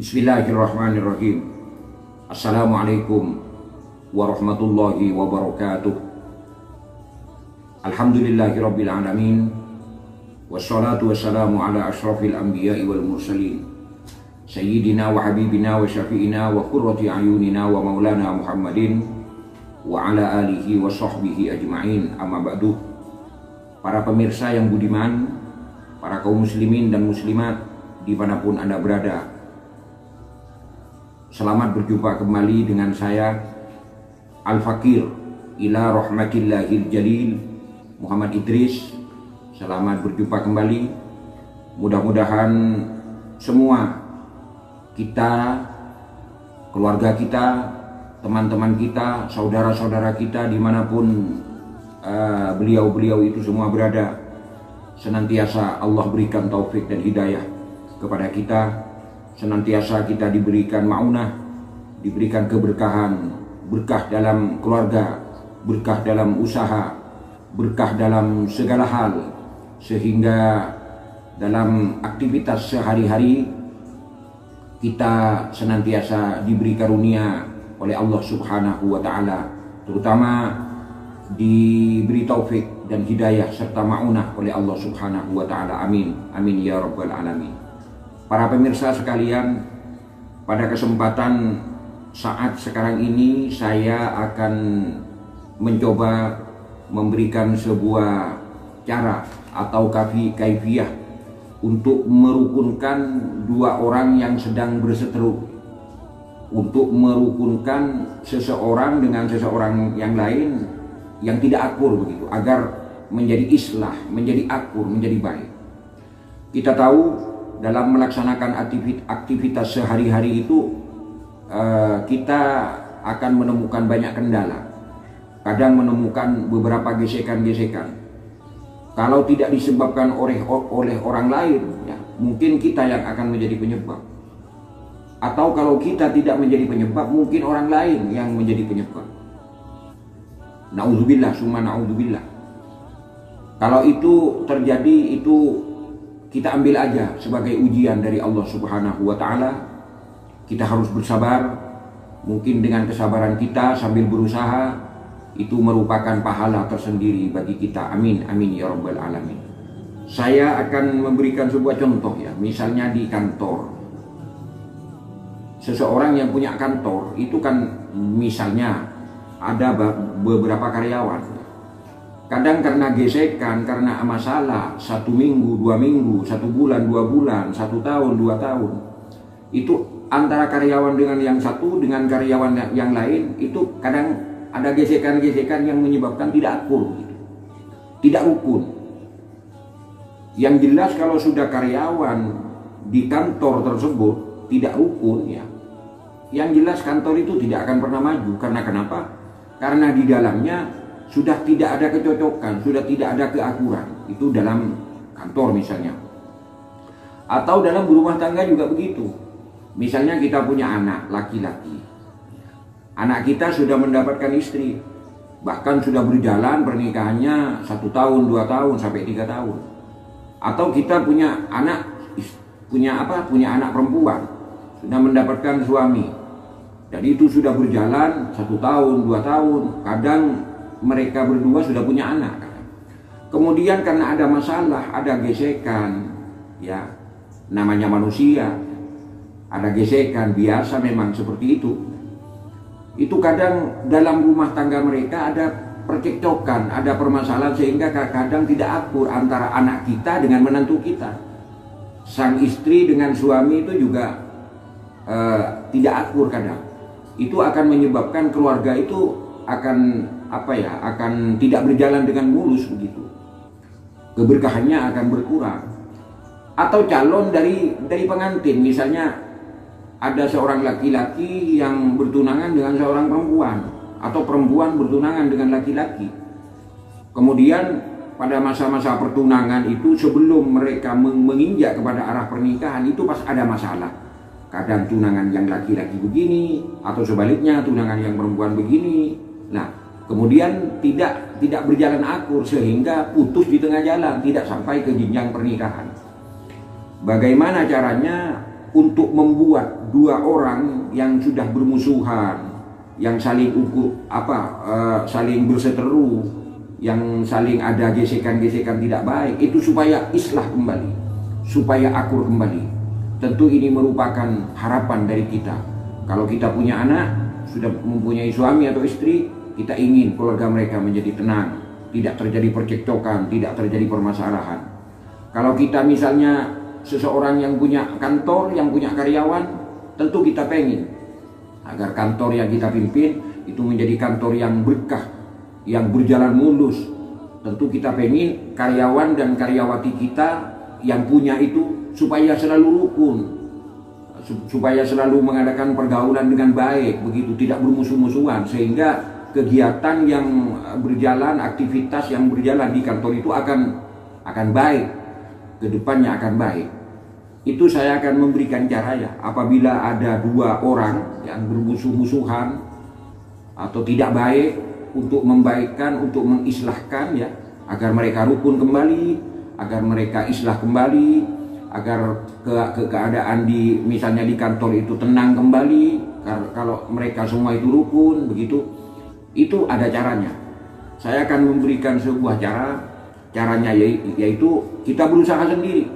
Bismillahirrahmanirrahim. Assalamualaikum warahmatullahi wabarakatuh. Alhamdulillahirabbil alamin. Wassalatu wassalamu ala asyrafil anbiya'i wal mursalin. Sayyidina wa habibina wa syafi'ina wa qurrati ayunina wa maulana Muhammadin wa ala alihi wa sahbihi ajma'in. Amma ba'du. Para pemirsa yang budiman, para kaum muslimin dan muslimat dimanapun Anda berada, selamat berjumpa kembali dengan saya Al-Fakir ila rahmatillahil jalil Muhammad Idris. Selamat berjumpa kembali. Mudah-mudahan semua kita, keluarga kita, teman-teman kita, saudara-saudara kita dimanapun beliau-beliau itu semua berada, senantiasa Allah berikan taufik dan hidayah kepada kita. Senantiasa kita diberikan ma'unah, diberikan keberkahan, berkah dalam keluarga, berkah dalam usaha, berkah dalam segala hal, sehingga dalam aktivitas sehari-hari kita senantiasa diberi karunia oleh Allah Subhanahu wa Ta'ala, terutama diberi taufik dan hidayah serta ma'unah oleh Allah Subhanahu wa Ta'ala. Amin, amin ya rabbal alamin. Para pemirsa sekalian, pada kesempatan saat sekarang ini saya akan mencoba memberikan sebuah cara atau kaifiyah untuk merukunkan dua orang yang sedang berseteru, untuk merukunkan seseorang dengan seseorang yang lain yang tidak akur begitu, agar menjadi islah, menjadi akur, menjadi baik. Kita tahu dalam melaksanakan aktivitas sehari-hari itu kita akan menemukan banyak kendala, kadang menemukan beberapa gesekan-gesekan. Kalau tidak disebabkan oleh orang lain, ya, mungkin kita yang akan menjadi penyebab. Atau kalau kita tidak menjadi penyebab, mungkin orang lain yang menjadi penyebab. Na'udzubillah, summa na'udzubillah. Kalau itu terjadi, itu kita ambil aja sebagai ujian dari Allah Subhanahu wa Ta'ala. Kita harus bersabar. Mungkin dengan kesabaran kita sambil berusaha, itu merupakan pahala tersendiri bagi kita. Amin, amin ya rabbal alamin. Saya akan memberikan sebuah contoh ya. Misalnya di kantor, seseorang yang punya kantor itu kan misalnya ada beberapa karyawan. Kadang karena gesekan, karena masalah 1 minggu, 2 minggu, 1 bulan, 2 bulan, 1 tahun, 2 tahun, itu antara karyawan dengan yang satu dengan karyawan yang lain itu kadang ada gesekan-gesekan yang menyebabkan tidak akur gitu, tidak rukun. Yang jelas kalau sudah karyawan di kantor tersebut tidak rukun, ya, yang jelas kantor itu tidak akan pernah maju. Karena kenapa? Karena di dalamnya sudah tidak ada kecocokan, sudah tidak ada keakuran. Itu dalam kantor misalnya. Atau dalam berumah tangga juga begitu. Misalnya kita punya anak laki-laki. Anak kita sudah mendapatkan istri. Bahkan sudah berjalan pernikahannya 1 tahun, 2 tahun, sampai 3 tahun. Atau kita punya anak, punya anak perempuan. Sudah mendapatkan suami. Jadi itu sudah berjalan 1 tahun, 2 tahun. Kadang mereka berdua sudah punya anak. Kemudian karena ada masalah, ada gesekan, ya, namanya manusia, ada gesekan, biasa memang seperti itu. Itu kadang dalam rumah tangga mereka ada percekcokan, ada permasalahan, sehingga kadang tidak akur antara anak kita dengan menantu kita. Sang istri dengan suami itu juga tidak akur kadang. Itu akan menyebabkan keluarga itu akan akan tidak berjalan dengan mulus begitu. Keberkahannya akan berkurang. Atau calon dari pengantin, misalnya ada seorang laki-laki yang bertunangan dengan seorang perempuan, atau perempuan bertunangan dengan laki-laki. Kemudian pada masa-masa pertunangan itu, sebelum mereka menginjak kepada arah pernikahan, itu pas ada masalah. Kadang tunangan yang laki-laki begini, atau sebaliknya tunangan yang perempuan begini. Nah, kemudian tidak berjalan akur, sehingga putus di tengah jalan, tidak sampai ke jenjang pernikahan. Bagaimana caranya untuk membuat dua orang yang sudah bermusuhan, yang saling saling berseteru, yang saling ada gesekan-gesekan tidak baik, itu supaya islah kembali, supaya akur kembali. Tentu ini merupakan harapan dari kita. Kalau kita punya anak, sudah mempunyai suami atau istri, kita ingin keluarga mereka menjadi tenang, tidak terjadi percekcokan, tidak terjadi permasalahan. Kalau kita misalnya seseorang yang punya kantor, yang punya karyawan, tentu kita pengen agar kantor yang kita pimpin itu menjadi kantor yang berkah, yang berjalan mulus. Tentu kita pengen karyawan dan karyawati kita yang punya itu supaya selalu rukun, supaya selalu mengadakan pergaulan dengan baik, begitu, tidak bermusuh-musuhan, sehingga kegiatan yang berjalan, aktivitas yang berjalan di kantor itu akan baik, kedepannya akan baik. Itu saya akan memberikan caranya. Apabila ada dua orang yang bermusuh-musuhan atau tidak baik, untuk membaikkan, untuk mengislahkan, ya, agar mereka rukun kembali, agar mereka islah kembali, agar keadaan misalnya di kantor itu tenang kembali. Kalau mereka semua itu rukun, begitu, itu ada caranya. Saya akan memberikan sebuah caranya, yaitu kita berusaha sendiri.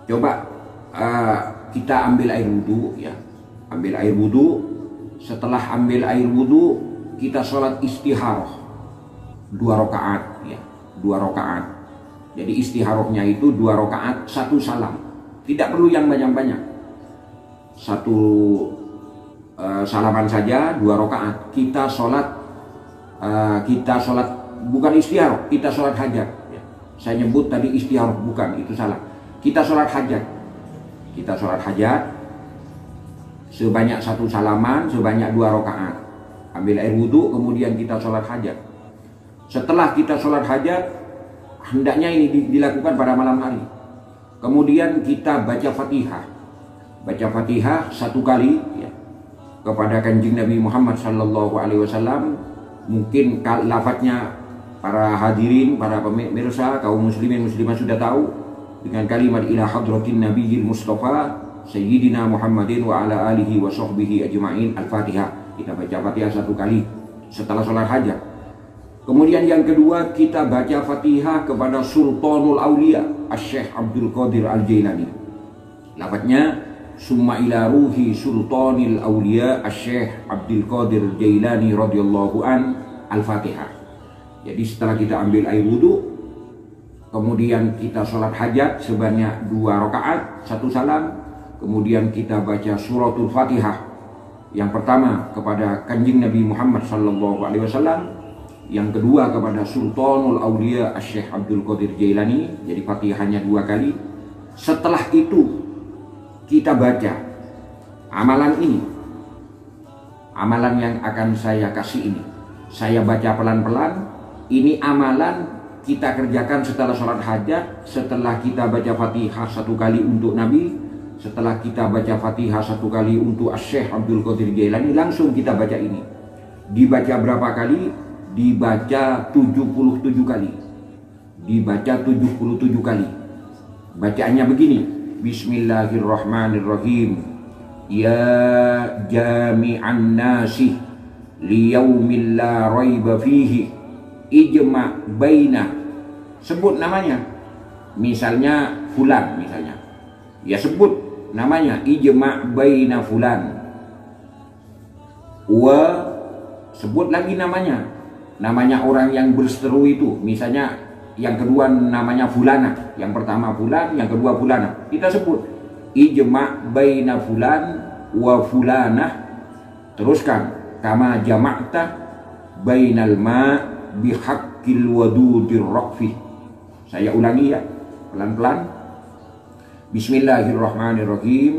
Coba kita ambil air wudhu, ya, ambil air wudhu. Setelah ambil air wudhu, kita sholat istikharah 2 rakaat, ya, 2 rakaat. Jadi istikharahnya itu 2 rakaat, 1 salam. Tidak perlu yang banyak-banyak. 1 salaman saja, 2 rakaat. Kita sholat bukan istikharah, kita sholat hajat. Ya. Saya nyebut tadi istikharah, bukan, itu salah. Kita sholat hajat. Kita sholat hajat sebanyak 1 salaman, sebanyak 2 rakaat. Ambil air wudhu, kemudian kita sholat hajat. Setelah kita sholat hajat, hendaknya ini dilakukan pada malam hari. Kemudian kita baca Fatihah. Baca Fatihah 1 kali, ya, kepada Kanjeng Nabi Muhammad SAW. Mungkin lafadznya para hadirin, para pemirsa, kaum muslimin muslimah sudah tahu, dengan kalimat ila hadratin nabiyil mustafa sayyidina Muhammadin wa ala alihi wa sahbihi ajma'in, Al-Fatihah. Kita baca Fatihah 1 kali setelah sholat hajat. Kemudian yang kedua, kita baca Fatihah kepada Sultanul Aulia Asy-Syaikh Abdul Qadir Al-Jailani. Lafadznya summa ila ruhi Sultanil Aulia Asy-Syaikh Abdul Qadir Jailani radhiyallahu an, Al-Fatihah. Jadi setelah kita ambil air wudhu, kemudian kita sholat hajat sebanyak 2 rakaat, 1 salam. Kemudian kita baca suratul Fatihah. Yang pertama kepada Kanjeng Nabi Muhammad SAW, yang kedua kepada Sultanul Aulia Asy-Syaikh Abdul Qadir Jailani. Jadi Fatihahnya 2 kali. Setelah itu kita baca amalan ini, amalan yang akan saya kasih ini. Saya baca pelan-pelan. Ini amalan kita kerjakan setelah sholat hajat, setelah kita baca Fatihah 1 kali untuk Nabi, setelah kita baca Fatihah 1 kali untuk Asy-Syaikh Abdul Qadir Jailani, langsung kita baca ini. Dibaca berapa kali? Dibaca 77 kali. Dibaca 77 kali. Bacaannya begini. Bismillahirrahmanirrahim. Ya jami'an nasi liyaumil la raiba fihi ijma' baina. Sebut namanya. Misalnya fulan, misalnya. Ya sebut namanya, ijma' baina fulan. Wa, sebut lagi namanya. Namanya orang yang berseteru itu. Misalnya yang kedua namanya fulana, yang pertama fulan, yang kedua fulana. Kita sebut ijma' baina fulan wa fulanah. Teruskan, kama jama'ta bainal ma' bihaqqil wadudir raqfi. Saya ulangi, ya, pelan-pelan. Bismillahirrahmanirrahim.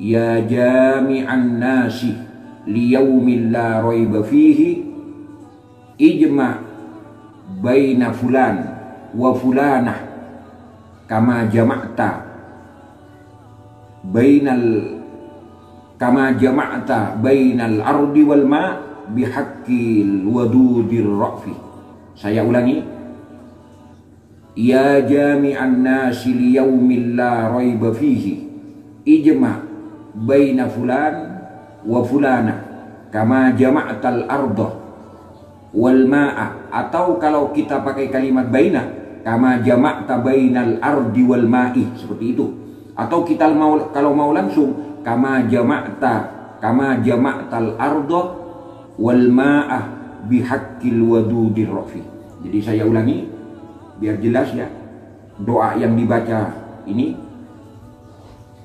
Ya jami'an nasi liyaumil la raiba fihi ijma' baina fulan wa fulanah kama jama'ta bainal ardi wal ma' bihaqqil wadudir raqfi. Saya ulangi. Ya jami'an nasi liyaumil la raiba fihi ijma' baina fulan wa fulana kama jama'tal arda wal ma'a. Atau kalau kita pakai kalimat baina, kama jama'ta bainal ardi wal ma'i, seperti itu. Atau kita kalau mau langsung kama jama'tal arda wal ma'a bihaqqil wadudir rafi. Jadi saya ulangi biar jelas ya. Doa yang dibaca ini,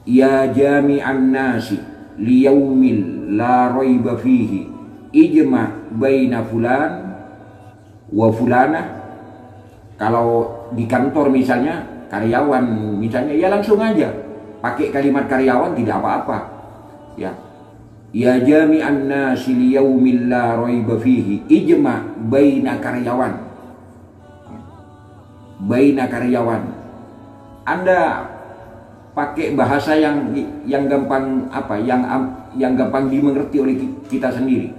ya jami'an nasi liyaumil la raiba fihi ijma' baina fulan wa fulana. Kalau di kantor misalnya karyawan misalnya, ya langsung aja pakai kalimat karyawan, tidak apa-apa ya. Ya jami'an nasi liyaumil la raiba fihi ijma' baina karyawan. Anda pakai bahasa yang gampang yang gampang dimengerti oleh kita sendiri.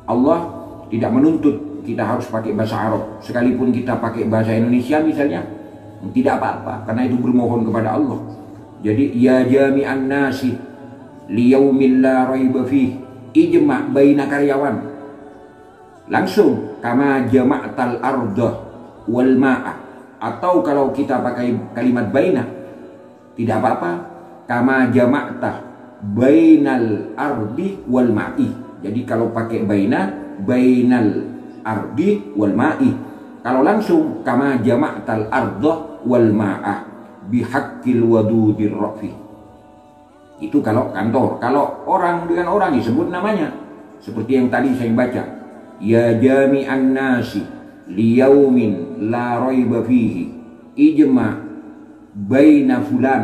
Allah tidak menuntut kita harus pakai bahasa Arab, sekalipun kita pakai bahasa Indonesia misalnya, tidak apa-apa, karena itu bermohon kepada Allah. Jadi ya jami'an nasi liyaumil la raiba fihi ijma' baina karyawan, langsung kama jama'tal arda wal ma'a. Atau kalau kita pakai kalimat baina, tidak apa-apa, kama jama'ta bainal ardi wal ma'i. Jadi kalau pakai bainal ardi wal ma'i. Kalau langsung kama jama'tal arda wal ma'a bihaqqil wadudir rafi. Itu kalau kantor. Kalau orang dengan orang disebut namanya, seperti yang tadi saya baca, ya jami'an nasi liyaumin la raiba fihi ijma' baina fulan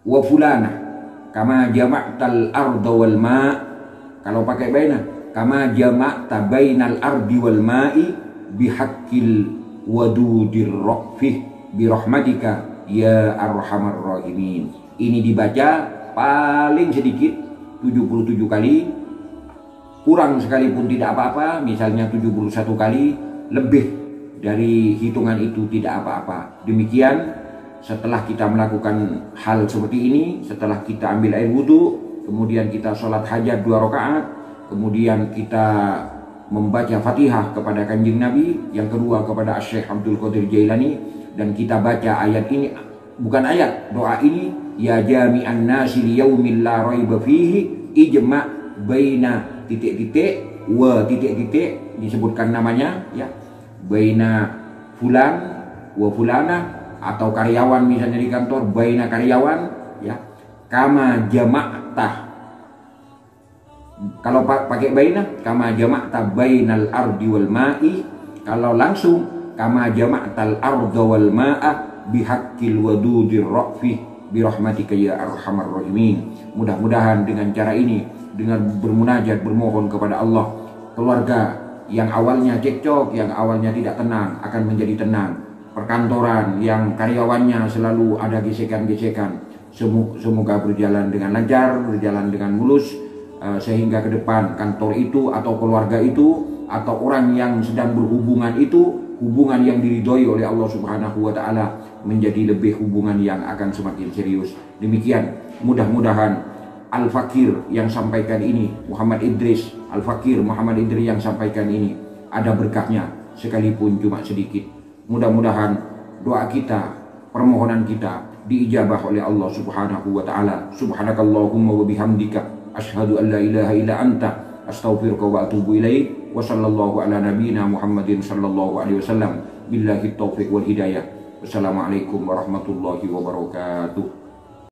wa fulana kama jama'tal arda wal ma'. Kalau pakai baina, kama jama'ta bainal ardi wal ma'i bihaqqil wadudir rafi birahmatika ya arhamar rahimin. Ini dibaca paling sedikit 77 kali, kurang sekalipun tidak apa-apa, misalnya 71 kali. Lebih dari hitungan itu tidak apa-apa. Demikian setelah kita melakukan hal seperti ini, setelah kita ambil air wudhu, kemudian kita sholat hajat 2 rakaat, kemudian kita membaca Fatihah kepada Kanjeng Nabi, yang kedua kepada Syekh Abdul Qadir Jailani, dan kita baca ayat ini, bukan ayat, doa ini, ya jami'an nasi liyaumil la raiba fihi ijma' baina titik-titik wa titik-titik, disebutkan namanya ya, baina fulan wa fulana, atau karyawan misalnya di kantor, baina karyawan ya, kama jama'ta. Kalau pakai baina, kama jama'ta bainal ardi wal ma'i. Kalau langsung, kama jama'tal arda wal ma'a bihaqqil wadudir rafi birahmatika ya arhamar rahimin. Mudah-mudahan dengan cara ini, dengan bermunajat, bermohon kepada Allah, keluarga yang awalnya cekcok, yang awalnya tidak tenang akan menjadi tenang. Perkantoran yang karyawannya selalu ada gesekan-gesekan, semoga berjalan dengan lancar, berjalan dengan mulus, sehingga ke depan kantor itu atau keluarga itu atau orang yang sedang berhubungan itu, hubungan yang diridhoi oleh Allah Subhanahu wa Ta'ala, menjadi lebih hubungan yang akan semakin serius. Demikian, mudah-mudahan Al-Fakir yang sampaikan ini, Muhammad Idris, Al-Fakir Muhammad Idris yang sampaikan ini, ada berkahnya sekalipun cuma sedikit. Mudah-mudahan doa kita, permohonan kita diijabah oleh Allah Subhanahu wa Ta'ala. Subhanakallahumma wa bihamdika asyhadu an la ilaha illa anta astaghfiruka wa atubu ilaik. Wa sallallahu ala nabiyyina Muhammadin sallallahu alaihi wasallam. Billahi taufiq wal hidayah. Wassalamualaikum warahmatullahi wabarakatuh.